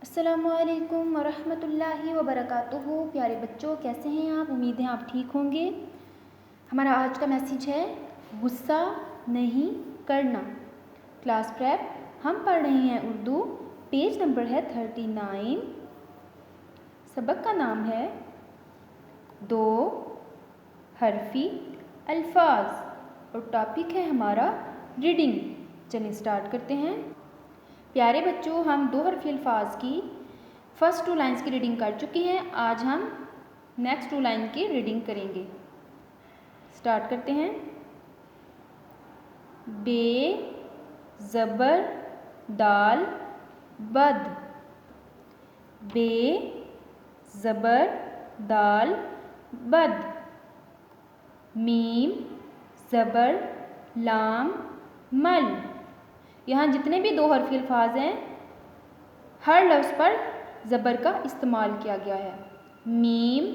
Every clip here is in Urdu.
السلام علیکم ورحمۃ اللہ وبرکاتہ۔ پیارے بچوں، کیسے ہیں آپ؟ امید ہے آپ ٹھیک ہوں گے۔ ہمارا آج کا میسیج ہے غصہ نہیں کرنا۔ کلاس پریپ ہم پڑھ رہے ہیں اردو، پیج نمبر ہے 39۔ سبق کا نام ہے دو حرفی الفاظ اور ٹاپک ہے ہمارا ریڈنگ۔ چلیں سٹارٹ کرتے ہیں۔ پیارے بچوں، ہم دو حرفی الفاظ کی فرسٹ 2 لائنز کی ریڈنگ کر چکے ہیں۔ آج ہم نیکسٹ 2 لائن کی ریڈنگ کریں گے۔ سٹارٹ کرتے ہیں۔ بے زبر دال بد، بے زبر دال بد، میم زبر لام مل۔ یہاں جتنے بھی دو حرفی الفاظ ہیں، ہر لفظ پر زبر کا استعمال کیا گیا ہے۔ میم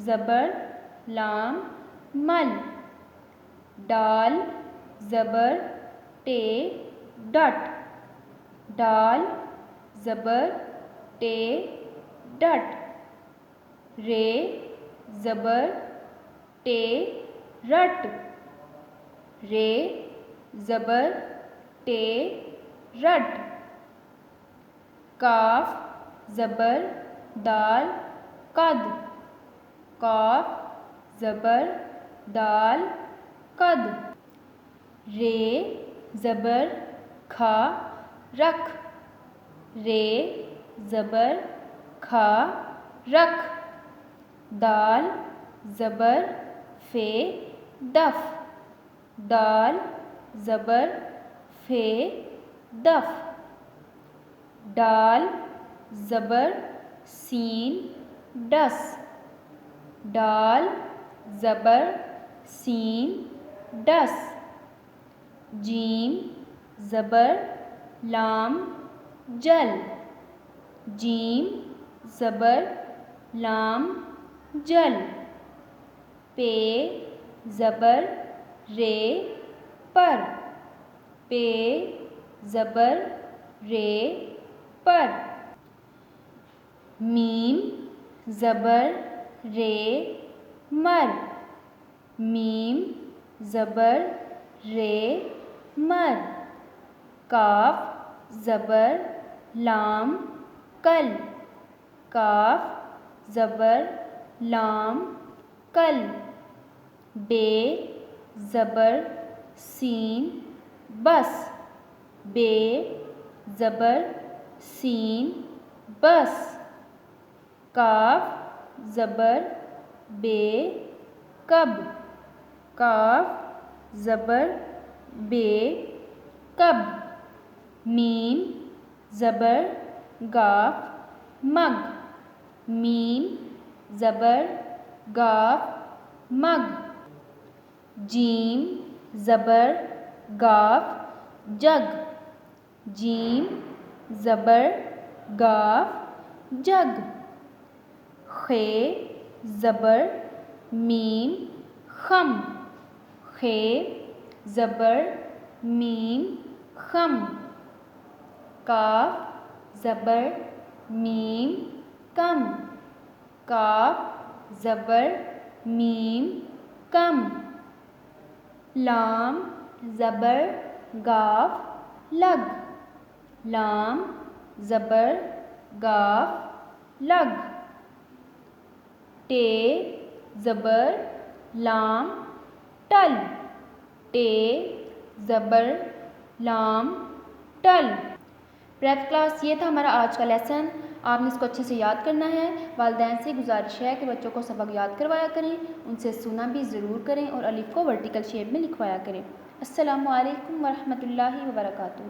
زبر لام مل، ڈال زبر ٹے ڈٹ، ڈال زبر ٹے ڈٹ، رے زبر ٹے رٹ، رے زبر ٹے رٹ، کاف زبر دال قد، کاف زبر دال قد، رے زبر کھا رکھ، رے زبر کھا رکھ، دال زبر فے دف، دال زبر فے دف، ڈال زبر سین ڈس، ڈال زبر سین ڈس، جیم زبر لام جل، جیم زبر لام جل، پے زبر رے پر، پے زبر رے پر، میم زبر رے مر، میم زبر رے مر، کاف زبر لام کل، کاف زبر لام کل، بے زبر سین بس، بے زبر سین بس، کاف زبر بے کب، کاف زبر بے کب، میم زبر گاف مگ، میم زبر گاف مگ، جیم زبر گاف جگ، جیم زبر گاف جگ، خے زبر میم خم، خے زبر میم خم، کاف زبر میم کم، کاف زبر میم کم، لام زبر گاف لگ، لام زبر گاف لگ، ٹے زبر لام ٹل، ٹے زبر لام ٹل۔ پریپ کلاس، یہ تھا ہمارا آج کا لیسن۔ آپ نے اس کو اچھے سے یاد کرنا ہے۔ والدین سے گزارش ہے کہ بچوں کو سبق یاد کروایا کریں، ان سے سنا بھی ضرور کریں اور الف کو ورٹیکل شیپ میں لکھوایا کریں۔ السلام علیکم ورحمۃ اللہ وبرکاتہ۔